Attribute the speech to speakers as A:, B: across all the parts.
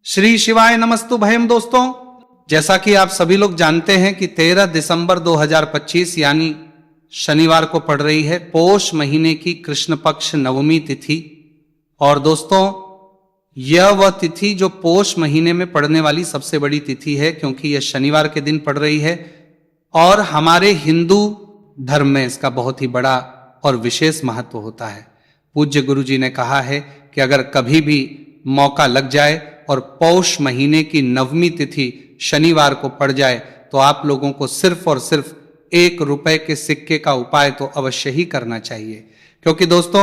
A: श्री शिवाय नमस्तु भयम। दोस्तों, जैसा कि आप सभी लोग जानते हैं कि 13 दिसंबर 2025 यानी शनिवार को पड़ रही है पोष महीने की कृष्ण पक्ष नवमी तिथि। और दोस्तों, यह वह तिथि जो पोष महीने में पड़ने वाली सबसे बड़ी तिथि है, क्योंकि यह शनिवार के दिन पड़ रही है और हमारे हिंदू धर्म में इसका बहुत ही बड़ा और विशेष महत्व होता है। पूज्य गुरु जी ने कहा है कि अगर कभी भी मौका लग जाए और पौष महीने की नवमी तिथि शनिवार को पड़ जाए तो आप लोगों को सिर्फ और सिर्फ 1 रुपए के सिक्के का उपाय तो अवश्य ही करना चाहिए, क्योंकि दोस्तों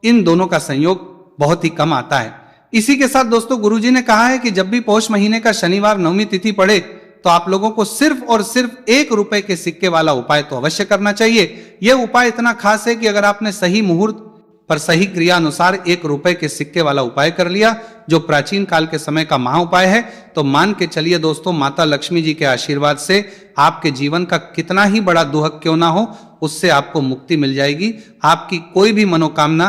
A: इन दोनों का संयोग बहुत ही कम आता है। इसी के साथ दोस्तों, गुरुजी ने कहा है कि जब भी पौष महीने का शनिवार नवमी तिथि पड़े तो आप लोगों को सिर्फ और सिर्फ 1 रुपए के सिक्के वाला उपाय तो अवश्य करना चाहिए। यह उपाय इतना खास है कि अगर आपने सही मुहूर्त पर सही क्रिया अनुसार 1 रुपए के सिक्के वाला उपाय कर लिया, जो प्राचीन काल के समय का महा उपाय है, तो मान के चलिए दोस्तों, माता लक्ष्मी जी के आशीर्वाद से आपके जीवन का कितना ही बड़ा दुहक क्यों ना हो, उससे आपको मुक्ति मिल जाएगी। आपकी कोई भी मनोकामना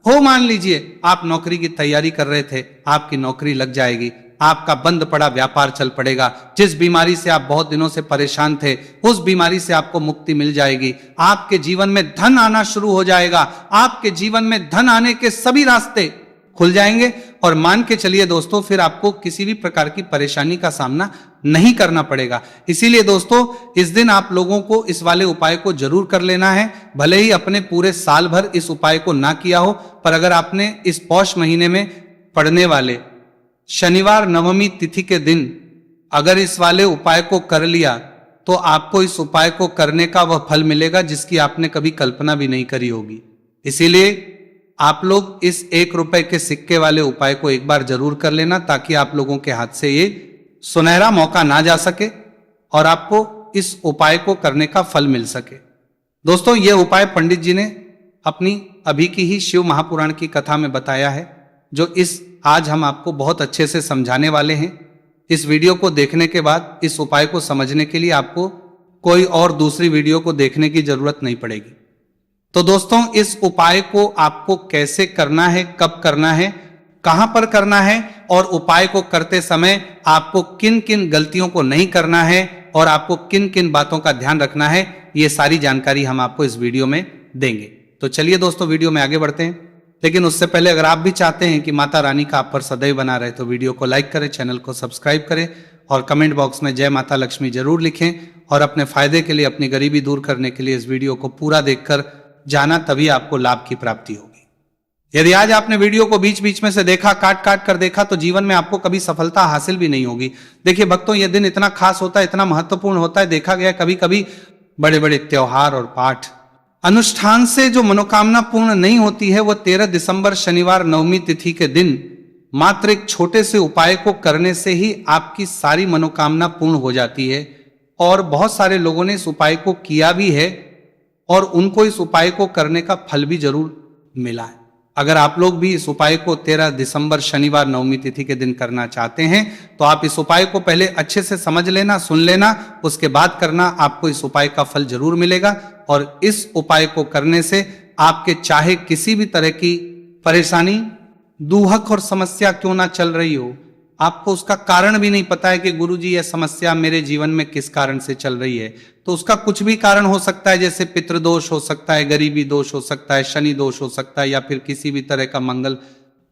A: हो, मान लीजिए आप नौकरी की तैयारी कर रहे थे, आपकी नौकरी लग जाएगी, आपका बंद पड़ा व्यापार चल पड़ेगा, जिस बीमारी से आप बहुत दिनों से परेशान थे उस बीमारी से आपको मुक्ति मिल जाएगी, आपके जीवन में धन आना शुरू हो जाएगा, आपके जीवन में धन आने के सभी रास्ते खुल जाएंगे। और मान के चलिए दोस्तों, फिर आपको किसी भी प्रकार की परेशानी का सामना नहीं करना पड़ेगा। इसीलिए दोस्तों, इस दिन आप लोगों को इस वाले उपाय को जरूर कर लेना है। भले ही अपने पूरे साल भर इस उपाय को ना किया हो, पर अगर आपने इस पौष महीने में पड़ने वाले शनिवार नवमी तिथि के दिन अगर इस वाले उपाय को कर लिया तो आपको इस उपाय को करने का वह फल मिलेगा जिसकी आपने कभी कल्पना भी नहीं करी होगी। इसीलिए आप लोग इस 1 रुपए के सिक्के वाले उपाय को एक बार जरूर कर लेना, ताकि आप लोगों के हाथ से ये सुनहरा मौका ना जा सके और आपको इस उपाय को करने का फल मिल सके। दोस्तों, ये उपाय पंडित जी ने अपनी अभी की ही शिव महापुराण की कथा में बताया है, जो आज हम आपको बहुत अच्छे से समझाने वाले हैं। इस वीडियो को देखने के बाद इस उपाय को समझने के लिए आपको कोई और दूसरी वीडियो को देखने की जरूरत नहीं पड़ेगी। तो दोस्तों, इस उपाय को आपको कैसे करना है, कब करना है, कहां पर करना है और उपाय को करते समय आपको किन किन गलतियों को नहीं करना है और आपको किन किन बातों का ध्यान रखना है, ये सारी जानकारी हम आपको इस वीडियो में देंगे। तो चलिए दोस्तों, वीडियो में आगे बढ़ते हैं। लेकिन उससे पहले अगर आप भी चाहते हैं कि माता रानी का आप पर सदैव बना रहे तो वीडियो को लाइक करें, चैनल को सब्सक्राइब करें और कमेंट बॉक्स में जय माता लक्ष्मी जरूर लिखें। और अपने फायदे के लिए, अपनी गरीबी दूर करने के लिए इस वीडियो को पूरा देखकर जाना, तभी आपको लाभ की प्राप्ति होगी। यदि आज आपने वीडियो को बीच बीच में से देखा, काट काट कर देखा, तो जीवन में आपको कभी सफलता हासिल भी नहीं होगी। देखिए भक्तों, यह दिन इतना खास होता है, इतना महत्वपूर्ण होता है। देखा गया कभी कभी बड़े बड़े त्योहार और पाठ अनुष्ठान से जो मनोकामना पूर्ण नहीं होती है, वह 13 दिसंबर शनिवार नवमी तिथि के दिन मात्र एक छोटे से उपाय को करने से ही आपकी सारी मनोकामना पूर्ण हो जाती है। और बहुत सारे लोगों ने इस उपाय को किया भी है और उनको इस उपाय को करने का फल भी जरूर मिला है। अगर आप लोग भी इस उपाय को 13 दिसंबर शनिवार नवमी तिथि के दिन करना चाहते हैं तो आप इस उपाय को पहले अच्छे से समझ लेना, सुन लेना, उसके बाद करना। आपको इस उपाय का फल जरूर मिलेगा और इस उपाय को करने से आपके चाहे किसी भी तरह की परेशानी, दुहक और समस्या क्यों ना चल रही हो, आपको उसका कारण भी नहीं पता है कि गुरुजी यह समस्या मेरे जीवन में किस कारण से चल रही है, तो उसका कुछ भी कारण हो सकता है। जैसे पितृदोष हो सकता है, गरीबी दोष हो सकता है, शनि दोष हो सकता है, या फिर किसी भी तरह का मंगल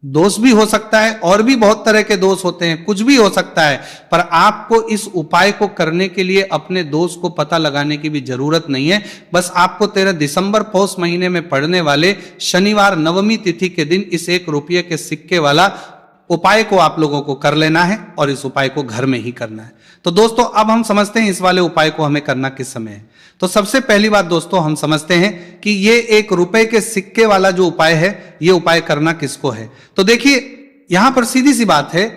A: दोष भी हो सकता है, और भी बहुत तरह के दोष होते हैं, कुछ भी हो सकता है। पर आपको इस उपाय को करने के लिए अपने दोष को पता लगाने की भी जरूरत नहीं है। बस आपको 13 दिसंबर पौष महीने में पड़ने वाले शनिवार नवमी तिथि के दिन इस 1 रुपये के सिक्के वाला उपाय को आप लोगों को कर लेना है और इस उपाय को घर में ही करना है। तो दोस्तों, अब हम समझते हैं इस वाले उपाय को हमें करना किस समय है। तो सबसे पहली बात दोस्तों, हम समझते हैं कि ये 1 रुपए के सिक्के वाला जो उपाय है, ये उपाय करना किसको है। तो देखिए, यहां पर सीधी सी बात है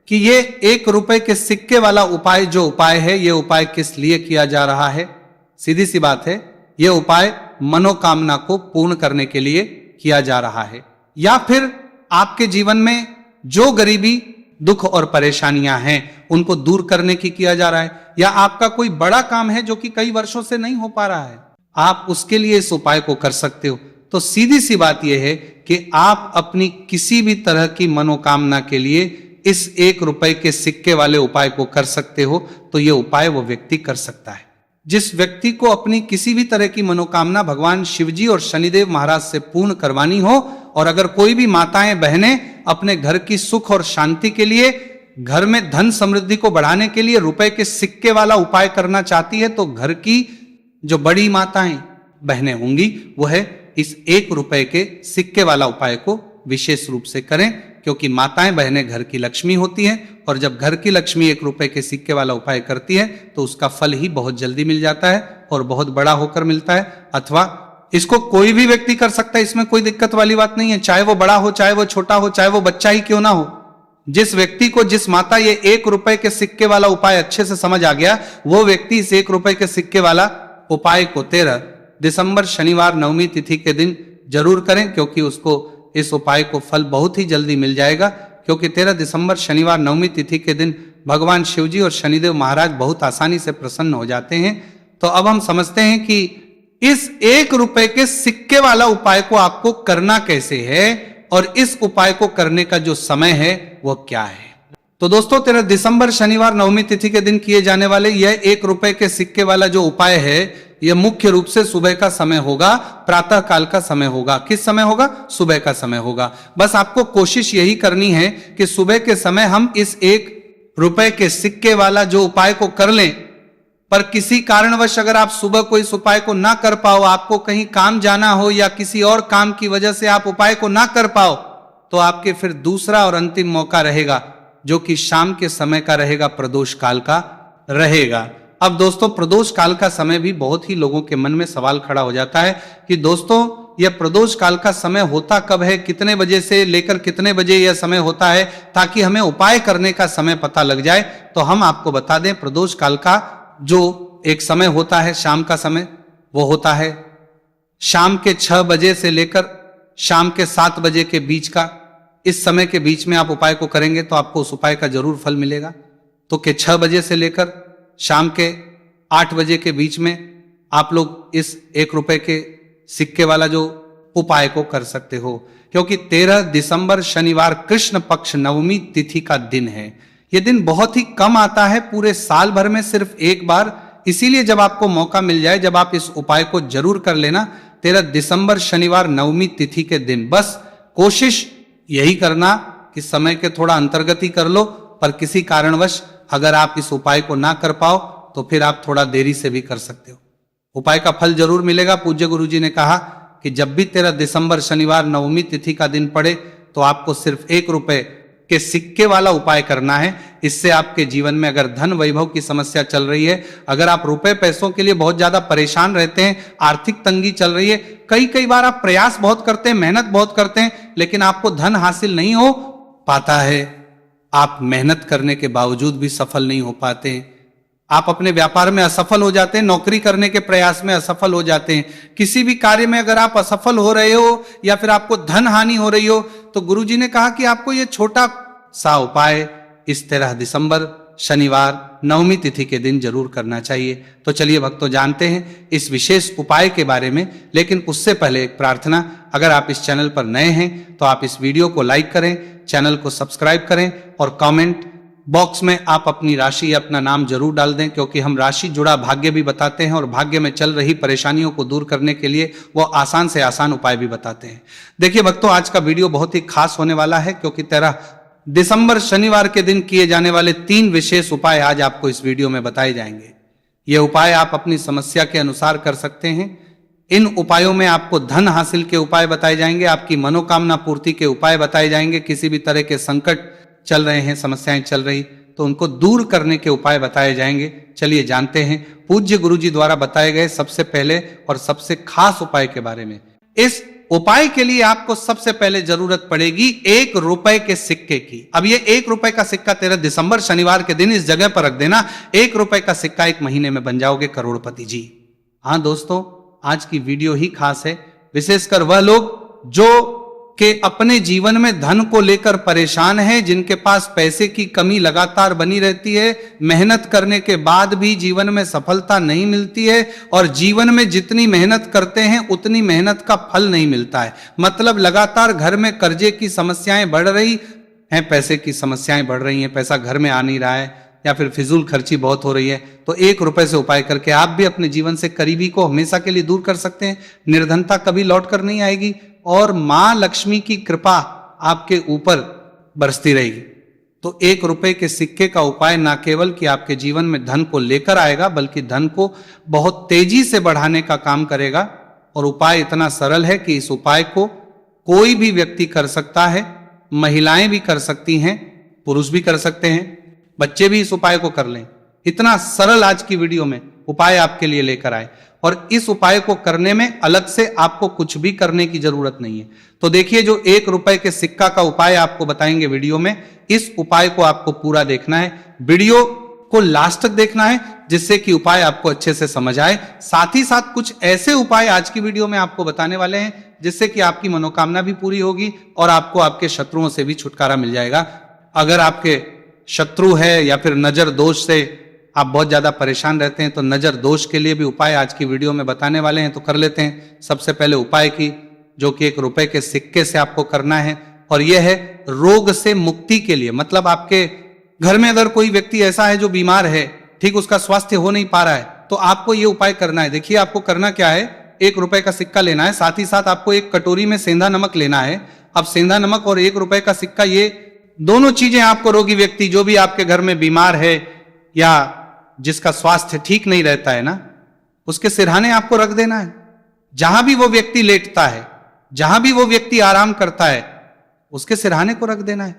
A: कि ये 1 रुपए के सिक्के वाला उपाय जो उपाय है, ये उपाय किस लिए किया जा रहा है। सीधी सी बात है, ये उपाय मनोकामना को पूर्ण करने के लिए किया जा रहा है, या फिर आपके जीवन में जो गरीबी, दुख और परेशानियां हैं उनको दूर करने की किया जा रहा है, या आपका कोई बड़ा काम है जो कि कई वर्षों से नहीं हो पा रहा है, आप उसके लिए इस उपाय को कर सकते हो। तो सीधी सी बात यह है कि आप अपनी किसी भी तरह की मनोकामना के लिए इस 1 रुपए के सिक्के वाले उपाय को कर सकते हो तो ये उपाय वो व्यक्ति कर सकता है। जिस व्यक्ति को अपनी किसी भी तरह की मनोकामना भगवान शिवजी और शनिदेव महाराज से पूर्ण करवानी हो, और अगर कोई भी माताएं बहनें अपने घर की सुख और शांति के लिए, घर में धन समृद्धि को बढ़ाने के लिए रुपए के सिक्के वाला उपाय करना चाहती है, तो घर की जो बड़ी माताएं बहनें होंगी वह इस 1 रुपए के सिक्के वाला उपाय को विशेष रूप से करें, क्योंकि माताएं बहनें घर की लक्ष्मी होती हैं, और जब घर की लक्ष्मी 1 रुपए के सिक्के वाला उपाय करती है तो उसका फल ही बहुत जल्दी मिल जाता है और बहुत बड़ा होकर मिलता है। अथवा इसको कोई भी व्यक्ति कर सकता है, इसमें कोई दिक्कत वाली बात नहीं है, चाहे वो बड़ा हो, चाहे वो छोटा हो, चाहे वो बच्चा ही क्यों ना हो। जिस व्यक्ति को, जिस माता ये 1 रुपए के सिक्के वाला उपाय अच्छे से समझ आ गया, वो व्यक्ति इस 1 रुपए के सिक्के वाला उपाय को 13 दिसंबर शनिवार नवमी तिथि के दिन जरूर करें, क्योंकि उसको इस उपाय को फल बहुत ही जल्दी मिल जाएगा। क्योंकि 13 दिसंबर शनिवार नवमी तिथि के दिन भगवान शिवजी और शनिदेव महाराज बहुत आसानी से प्रसन्न हो जाते हैं। तो अब हम समझते हैं कि इस 1 रुपए के सिक्के वाला उपाय को आपको करना कैसे है और इस उपाय को करने का जो समय है वह क्या है। तो दोस्तों 13 दिसंबर शनिवार नवमी तिथि के दिन किए जाने वाले यह 1 रुपए के सिक्के वाला जो उपाय है, यह मुख्य रूप से सुबह का समय होगा, प्रातः काल का समय होगा। किस समय होगा? सुबह का समय होगा। बस आपको कोशिश यही करनी है कि सुबह के समय हम इस 1 रुपए के सिक्के वाला जो उपाय को कर लें। पर किसी कारणवश अगर आप सुबह को इस उपाय को ना कर पाओ, आपको कहीं काम जाना हो या किसी और काम की वजह से आप उपाय को ना कर पाओ, तो आपके फिर दूसरा और अंतिम मौका रहेगा, जो कि शाम के समय का रहेगा, प्रदोष काल का रहेगा। अब दोस्तों प्रदोष काल का समय भी बहुत ही लोगों के मन में सवाल खड़ा हो जाता है कि दोस्तों यह प्रदोष काल का समय होता कब है, कितने बजे से लेकर कितने बजे यह समय होता है, ताकि हमें उपाय करने का समय पता लग जाए। तो हम आपको बता दें, प्रदोष काल का जो एक समय होता है, शाम का समय, वो होता है शाम के 6 बजे से लेकर शाम के 7 बजे के बीच का। इस समय के बीच में आप उपाय को करेंगे तो आपको उस उपाय का जरूर फल मिलेगा। तो कि 6 बजे से लेकर शाम के 8 बजे के बीच में आप लोग इस 1 रुपए के सिक्के वाला जो उपाय को कर सकते हो, क्योंकि 13 दिसंबर शनिवार कृष्ण पक्ष नवमी तिथि का दिन है। यह दिन बहुत ही कम आता है, पूरे साल भर में सिर्फ एक बार। इसीलिए जब आपको मौका मिल जाए, जब आप इस उपाय को जरूर कर लेना 13 दिसंबर शनिवार नवमी तिथि के दिन। बस कोशिश यही करना कि समय के थोड़ा अंतर्गत ही कर लो, पर किसी कारणवश अगर आप इस उपाय को ना कर पाओ तो फिर आप थोड़ा देरी से भी कर सकते हो। उपाय का फल जरूर मिलेगा। पूज्य गुरुजी ने कहा कि जब भी 13 दिसंबर शनिवार नवमी तिथि का दिन पड़े तो आपको सिर्फ 1 रुपए के सिक्के वाला उपाय करना है। इससे आपके जीवन में अगर धन वैभव की समस्या चल रही है, अगर आप रुपए पैसों के लिए बहुत ज्यादा परेशान रहते हैं, आर्थिक तंगी चल रही है, कई बार आप प्रयास बहुत करते हैं, मेहनत बहुत करते हैं, लेकिन आपको धन हासिल नहीं हो पाता है, आप मेहनत करने के बावजूद भी सफल नहीं हो पाते हैं, आप अपने व्यापार में असफल हो जाते हैं, नौकरी करने के प्रयास में असफल हो जाते हैं, किसी भी कार्य में अगर आप असफल हो रहे हो या फिर आपको धन हानि हो रही हो, तो गुरुजी ने कहा कि आपको यह छोटा सा उपाय इस 13 दिसंबर शनिवार नवमी तिथि के दिन जरूर करना चाहिए। तो चलिए भक्तों, जानते हैं इस विशेष उपाय के बारे में। लेकिन उससे पहले एक प्रार्थना, अगर आप इस चैनल पर नए हैं तो आप इस वीडियो को लाइक करें, चैनल को सब्सक्राइब करें और कमेंट बॉक्स में आप अपनी राशि या अपना नाम जरूर डाल दें, क्योंकि हम राशि जुड़ा भाग्य भी बताते हैं और भाग्य में चल रही परेशानियों को दूर करने के लिए वो आसान से आसान उपाय भी बताते हैं। देखिए भक्तों, आज का वीडियो बहुत ही खास होने वाला है, क्योंकि 13 दिसंबर शनिवार के दिन किए जाने वाले 3 विशेष उपाय आज आपको इस वीडियो में बताए जाएंगे। ये उपाय आप अपनी समस्या के अनुसार कर सकते हैं। इन उपायों में आपको धन हासिल के उपाय बताए जाएंगे, आपकी मनोकामना पूर्ति के उपाय बताए जाएंगे, किसी भी तरह के संकट चल रहे हैं, समस्याएं चल रही तो उनको दूर करने के उपाय बताए जाएंगे। चलिए जानते हैं पूज्य गुरुजी द्वारा बताए गए सबसे पहले और सबसे खास उपाय के बारे में। इस उपाय के लिए आपको सबसे पहले जरूरत पड़ेगी 1 रुपए के सिक्के की। अब ये 1 रुपए का सिक्का 13 दिसंबर शनिवार के दिन इस जगह पर रख देना। 1 रुपए का सिक्का 1 महीने में बन जाओगे करोड़पति जी। हाँ दोस्तों, आज की वीडियो ही खास है, विशेषकर वह लोग जो कि अपने जीवन में धन को लेकर परेशान हैं, जिनके पास पैसे की कमी लगातार बनी रहती है, मेहनत करने के बाद भी जीवन में सफलता नहीं मिलती है और जीवन में जितनी मेहनत करते हैं उतनी मेहनत का फल नहीं मिलता है। मतलब लगातार घर में कर्जे की समस्याएं बढ़ रही, हैं, पैसे की समस्याएं बढ़ रही हैं, पैसा घर में आ नहीं रहा है या फिर फिजूल खर्ची बहुत हो रही है, तो 1 रुपए से उपाय करके आप भी अपने जीवन से करीबी को हमेशा के लिए दूर कर सकते हैं। निर्धनता कभी लौट कर नहीं आएगी और मां लक्ष्मी की कृपा आपके ऊपर बरसती रहेगी। तो 1 रुपए के सिक्के का उपाय ना केवल कि आपके जीवन में धन को लेकर आएगा, बल्कि धन को बहुत तेजी से बढ़ाने का काम करेगा। और उपाय इतना सरल है कि इस उपाय को कोई भी व्यक्ति कर सकता है, महिलाएं भी कर सकती हैं, पुरुष भी कर सकते हैं, बच्चे भी इस उपाय को कर लें। इतना सरल आज की वीडियो में उपाय आपके लिए लेकर आए और इस उपाय को करने में अलग से आपको कुछ भी करने की जरूरत नहीं है। तो देखिए, जो 1 रुपए के सिक्का का उपाय आपको बताएंगे वीडियो में, इस उपाय को आपको पूरा देखना है, वीडियो को लास्ट तक देखना है, जिससे कि उपाय आपको अच्छे से समझ आए। साथ ही साथ कुछ ऐसे उपाय आज की वीडियो में आपको बताने वाले हैं जिससे कि आपकी मनोकामना भी पूरी होगी और आपको आपके शत्रुओं से भी छुटकारा मिल जाएगा। अगर आपके शत्रु है या फिर नजर दोष से आप बहुत ज्यादा परेशान रहते हैं, तो नजर दोष के लिए भी उपाय आज की वीडियो में बताने वाले हैं, तो कर लेते हैं। सबसे पहले उपाय की, जो कि 1 रुपए के सिक्के से आपको करना है, और यह है रोग से मुक्ति के लिए। मतलब आपके घर में अगर कोई व्यक्ति ऐसा है जो बीमार है, ठीक उसका स्वास्थ्य हो नहीं पा रहा है, तो आपको यह उपाय करना है। देखिए, आपको करना क्या है, 1 रुपए का सिक्का लेना है, साथ ही साथ आपको एक कटोरी में सेंधा नमक लेना है। अब सेंधा नमक और 1 रुपए का सिक्का, ये दोनों चीजें आपको रोगी व्यक्ति, जो भी आपके घर में बीमार है या जिसका स्वास्थ्य ठीक नहीं रहता है ना, उसके सिरहाने आपको रख देना है। जहां भी वो व्यक्ति लेटता है, जहां भी वो व्यक्ति आराम करता है, उसके सिरहाने को रख देना है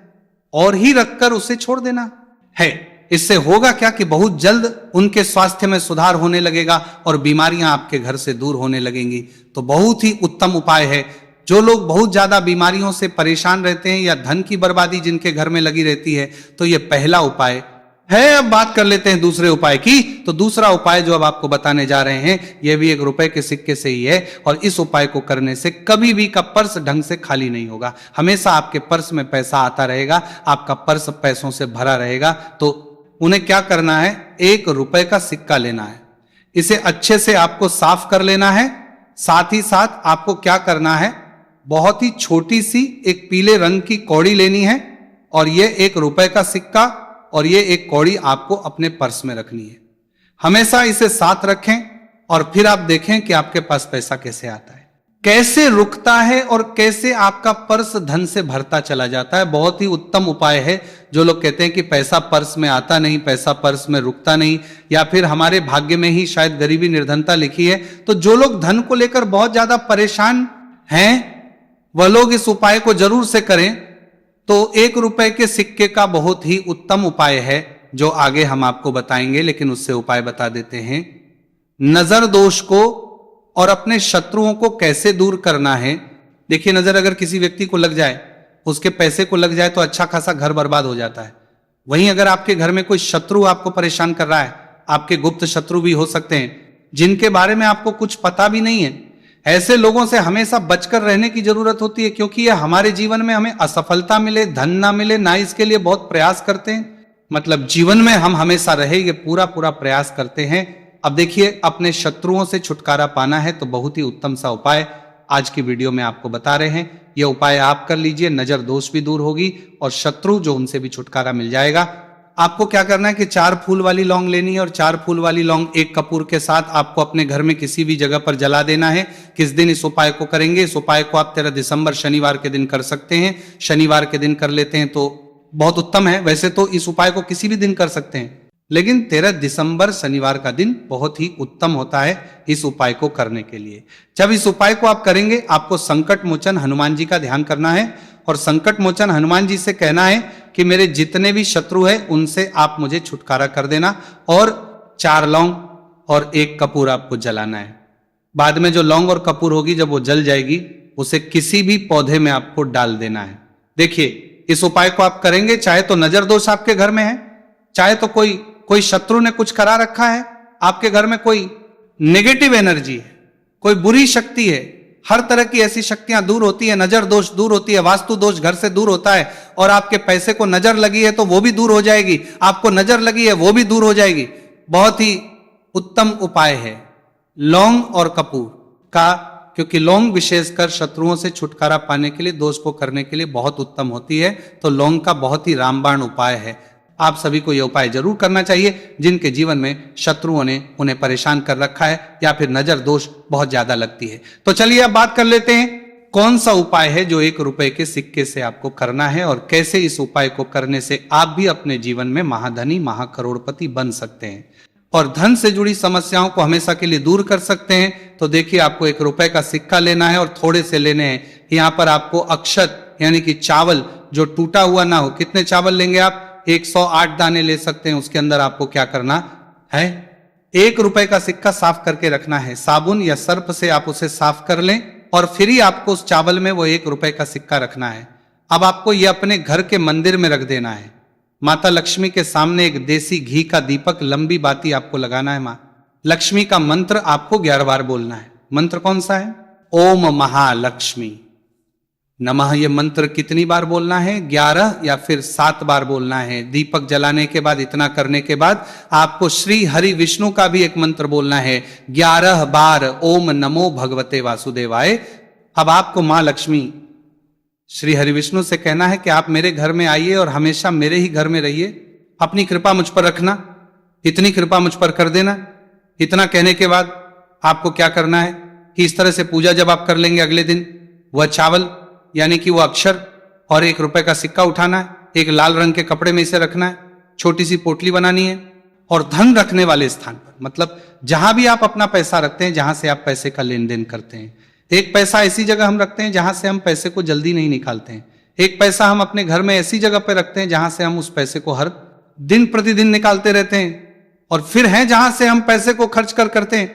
A: और ही रखकर उसे छोड़ देना है। इससे होगा क्या कि बहुत जल्द उनके स्वास्थ्य में सुधार होने लगेगा और बीमारियां आपके घर से दूर होने लगेंगी। तो बहुत ही उत्तम उपाय है। जो लोग बहुत ज्यादा बीमारियों से परेशान रहते हैं या धन की बर्बादी जिनके घर में लगी रहती है, तो यह पहला उपाय है। अब बात कर लेते हैं दूसरे उपाय की। तो दूसरा उपाय जो अब आपको बताने जा रहे हैं, यह भी 1 रुपए के सिक्के से ही है, और इस उपाय को करने से कभी भी का पर्स ढंग से खाली नहीं होगा। हमेशा आपके पर्स में पैसा आता रहेगा, आपका पर्स पैसों से भरा रहेगा। तो उन्हें क्या करना है, 1 रुपए का सिक्का लेना है, इसे अच्छे से आपको साफ कर लेना है। साथ ही साथ आपको क्या करना है, बहुत ही छोटी सी एक पीले रंग की कौड़ी लेनी है, और यह 1 रुपए का सिक्का और ये एक कौड़ी आपको अपने पर्स में रखनी है। हमेशा इसे साथ रखें और फिर आप देखें कि आपके पास पैसा कैसे आता है, कैसे रुकता है और कैसे आपका पर्स धन से भरता चला जाता है। बहुत ही उत्तम उपाय है। जो लोग कहते हैं कि पैसा पर्स में आता नहीं, पैसा पर्स में रुकता नहीं, या फिर हमारे भाग्य में ही शायद गरीबी निर्धनता लिखी है, तो जो लोग धन को लेकर बहुत ज्यादा परेशान हैं, वह लोग इस उपाय को जरूर से करें। तो 1 रुपए के सिक्के का बहुत ही उत्तम उपाय है, जो आगे हम आपको बताएंगे, लेकिन उससे उपाय बता देते हैं। नजर दोष को और अपने शत्रुओं को कैसे दूर करना है। देखिए, नजर अगर किसी व्यक्ति को लग जाए, उसके पैसे को लग जाए, तो अच्छा खासा घर बर्बाद हो जाता है। वहीं अगर आपके घर में कोई शत्रु आपको परेशान कर रहा है, आपके गुप्त शत्रु भी हो सकते हैं, जिनके बारे में आपको कुछ पता भी नहीं है, ऐसे लोगों से हमेशा बचकर रहने की जरूरत होती है, क्योंकि ये हमारे जीवन में हमें असफलता मिले, धन ना मिले ना, इसके लिए बहुत प्रयास करते हैं। मतलब जीवन में हम हमेशा रहे, ये पूरा प्रयास करते हैं। अब देखिए, अपने शत्रुओं से छुटकारा पाना है, तो बहुत ही उत्तम सा उपाय आज की वीडियो में आपको बता रहे हैं। यह उपाय आप कर लीजिए, नजर दोष भी दूर होगी और शत्रु जो उनसे भी छुटकारा मिल जाएगा। आपको क्या करना है कि 4 फूल वाली लौंग लेनी है, और 4 फूल वाली लौंग 1 कपूर के साथ आपको अपने घर में किसी भी जगह पर जला देना है। किस दिन इस उपाय को करेंगे? इस उपाय को आप 13 दिसंबर शनिवार के दिन कर सकते हैं। शनिवार के दिन कर लेते हैं तो बहुत उत्तम है। वैसे तो इस उपाय को किसी भी दिन कर सकते हैं, लेकिन 13 दिसंबर शनिवार का दिन बहुत ही उत्तम होता है इस उपाय को करने के लिए। जब इस उपाय को आप करेंगे, आपको संकट मोचन हनुमान जी का ध्यान करना है, और संकट मोचन हनुमान जी से कहना है कि मेरे जितने भी शत्रु हैं उनसे आप मुझे छुटकारा कर देना, और 4 लौंग और 1 कपूर आपको जलाना है। बाद में जो लौंग और कपूर होगी, जब वो जल जाएगी, उसे किसी भी पौधे में आपको डाल देना है। देखिए, इस उपाय को आप करेंगे, चाहे तो नजर दोष आपके घर में है, चाहे तो कोई शत्रु ने कुछ करा रखा है, आपके घर में कोई नेगेटिव एनर्जी है, कोई बुरी शक्ति है, हर तरह की ऐसी शक्तियां दूर होती है। नजर दोष दूर होती है, वास्तु दोष घर से दूर होता है, और आपके पैसे को नजर लगी है तो वो भी दूर हो जाएगी, आपको नजर लगी है वो भी दूर हो जाएगी। बहुत ही उत्तम उपाय है। लौंग और कपूर का क्योंकि लौंग विशेषकर शत्रुओं से छुटकारा पाने के लिए, दोष को करने के लिए बहुत उत्तम होती है। तो लौंग का बहुत ही रामबाण उपाय है। आप सभी को यह उपाय जरूर करना चाहिए जिनके जीवन में शत्रुओं ने उन्हें परेशान कर रखा है या फिर नजर दोष बहुत ज्यादा लगती है। तो चलिए अब बात कर लेते हैं कौन सा उपाय है जो 1 रुपए के सिक्के से आपको करना है और कैसे इस उपाय को करने से आप भी अपने जीवन में महाधनी महाकरोड़पति बन सकते हैं और धन से जुड़ी समस्याओं को हमेशा के लिए दूर कर सकते हैं। तो देखिए, आपको 1 रुपए का सिक्का लेना है और थोड़े से लेने हैं। यहां पर आपको अक्षत यानी कि चावल जो टूटा हुआ ना हो, कितने चावल लेंगे आप? 108 दाने ले सकते हैं। उसके अंदर आपको क्या करना है? 1 रुपए का सिक्का साफ करके रखना है। साबुन या सर्फ से आप उसे साफ कर लें और फिर ही आपको उस चावल में वो 1 रुपए का सिक्का रखना है। अब आपको ये अपने घर के मंदिर में रख देना है। माता लक्ष्मी के सामने एक देसी घी का दीपक, लंबी बाती आपको लगाना है। मां लक्ष्मी का मंत्र आपको 11 बार बोलना है। मंत्र कौन सा है? ओम महालक्ष्मी नमः। यह मंत्र कितनी बार बोलना है? 11 या फिर 7 बार बोलना है। दीपक जलाने के बाद, इतना करने के बाद आपको श्री हरि विष्णु का भी एक मंत्र बोलना है 11 बार, ओम नमो भगवते वासुदेवाय। अब आपको मां लक्ष्मी श्री हरि विष्णु से कहना है कि आप मेरे घर में आइए और हमेशा मेरे ही घर में रहिए। अपनी कृपा मुझ पर रखना, इतनी कृपा मुझ पर कर देना। इतना कहने के बाद आपको क्या करना है कि इस तरह से पूजा जब आप कर लेंगे, अगले दिन वह चावल यानी कि वो अक्षर और 1 रुपए का सिक्का उठाना है। एक लाल रंग के कपड़े में इसे रखना है। छोटी सी पोटली बनानी है और धन रखने वाले स्थान पर, मतलब जहां भी आप अपना पैसा रखते हैं, जहां से आप पैसे का लेन देन करते हैं, एक पैसा ऐसी जगह हम रखते हैं जहां से हम पैसे को जल्दी नहीं निकालते हैं। एक पैसा हम अपने घर में ऐसी जगह पर रखते हैं जहां से हम उस पैसे को हर दिन प्रतिदिन निकालते रहते हैं। और फिर है जहां से हम पैसे को खर्च करते हैं,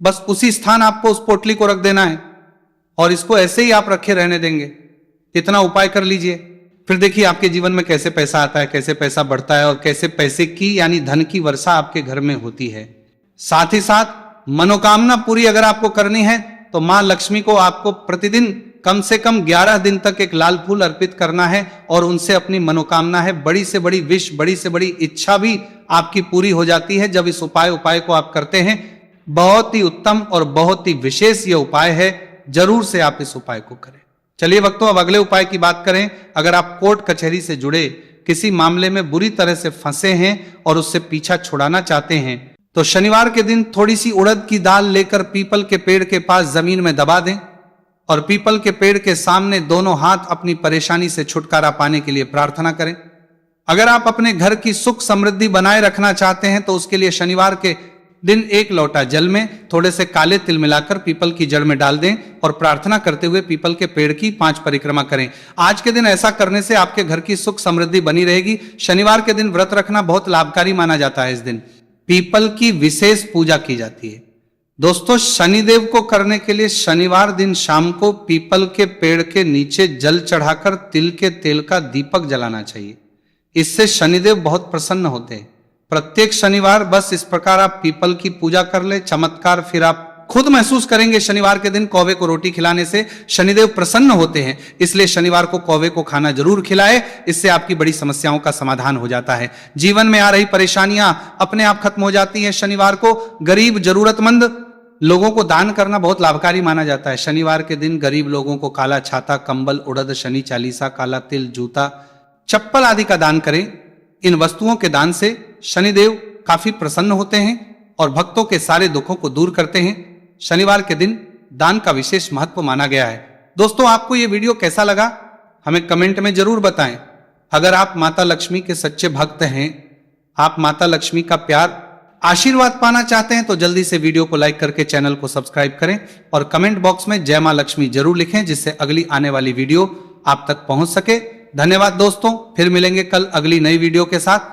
A: बस उसी स्थान आपको उस पोटली को रख देना है और इसको ऐसे ही आप रखे रहने देंगे। इतना उपाय कर लीजिए, फिर देखिए आपके जीवन में कैसे पैसा आता है, कैसे पैसा बढ़ता है और कैसे पैसे की यानी धन की वर्षा आपके घर में होती है। साथ ही साथ मनोकामना पूरी अगर आपको करनी है तो मां लक्ष्मी को आपको प्रतिदिन कम से कम 11 दिन तक एक लाल फूल अर्पित करना है और उनसे अपनी मनोकामना है, बड़ी से बड़ी विश, बड़ी से बड़ी इच्छा भी आपकी पूरी हो जाती है जब इस उपाय को आप करते हैं। बहुत ही उत्तम और बहुत ही विशेष ये उपाय है, जरूर से आप इस उपाय को करें। चलिए भक्तों, अब अगले उपाय की बात करें। अगर आप कोर्ट कचहरी से जुड़े किसी मामले में बुरी तरह से फंसे हैं और उससे पीछा छुड़ाना चाहते हैं तो शनिवार के दिन थोड़ी सी उड़द की दाल लेकर पीपल के पेड़ के पास जमीन में दबा दें और पीपल के पेड़ के सामने दोनों हाथ अपनी परेशानी से छुटकारा पाने के लिए प्रार्थना करें। अगर आप अपने घर की सुख समृद्धि बनाए रखना चाहते हैं तो उसके लिए शनिवार के दिन 1 लोटा जल में थोड़े से काले तिल मिलाकर पीपल की जड़ में डाल दें और प्रार्थना करते हुए पीपल के पेड़ की 5 परिक्रमा करें। आज के दिन ऐसा करने से आपके घर की सुख समृद्धि बनी रहेगी। शनिवार के दिन व्रत रखना बहुत लाभकारी माना जाता है। इस दिन पीपल की विशेष पूजा की जाती है। दोस्तों, शनिदेव को करने के लिए शनिवार दिन शाम को पीपल के पेड़ के नीचे जल चढ़ाकर तिल के तेल का दीपक जलाना चाहिए। इससे शनिदेव बहुत प्रसन्न होते हैं। प्रत्येक शनिवार बस इस प्रकार आप पीपल की पूजा कर ले, चमत्कार फिर आप खुद महसूस करेंगे। शनिवार के दिन कौवे को रोटी खिलाने से शनिदेव प्रसन्न होते हैं, इसलिए शनिवार को कौवे को खाना जरूर खिलाए। इससे आपकी बड़ी समस्याओं का समाधान हो जाता है। जीवन में आ रही परेशानियां अपने आप खत्म हो जाती हैं। शनिवार को गरीब जरूरतमंद लोगों को दान करना बहुत लाभकारी माना जाता है। शनिवार के दिन गरीब लोगों को काला छाता, कंबल, उड़द, शनि चालीसा, काला तिल, जूता, चप्पल आदि का दान करें। इन वस्तुओं के दान से शनिदेव काफी प्रसन्न होते हैं और भक्तों के सारे दुखों को दूर करते हैं। शनिवार के दिन दान का विशेष महत्व माना गया है। दोस्तों, आपको यह वीडियो कैसा लगा हमें कमेंट में जरूर बताएं। अगर आप माता लक्ष्मी के सच्चे भक्त हैं, आप माता लक्ष्मी का प्यार आशीर्वाद पाना चाहते हैं तो जल्दी से वीडियो को लाइक करके चैनल को सब्सक्राइब करें और कमेंट बॉक्स में जय मां लक्ष्मी जरूर लिखें, जिससे अगली आने वाली वीडियो आप तक पहुंच सके। धन्यवाद दोस्तों, फिर मिलेंगे कल अगली नई वीडियो के साथ।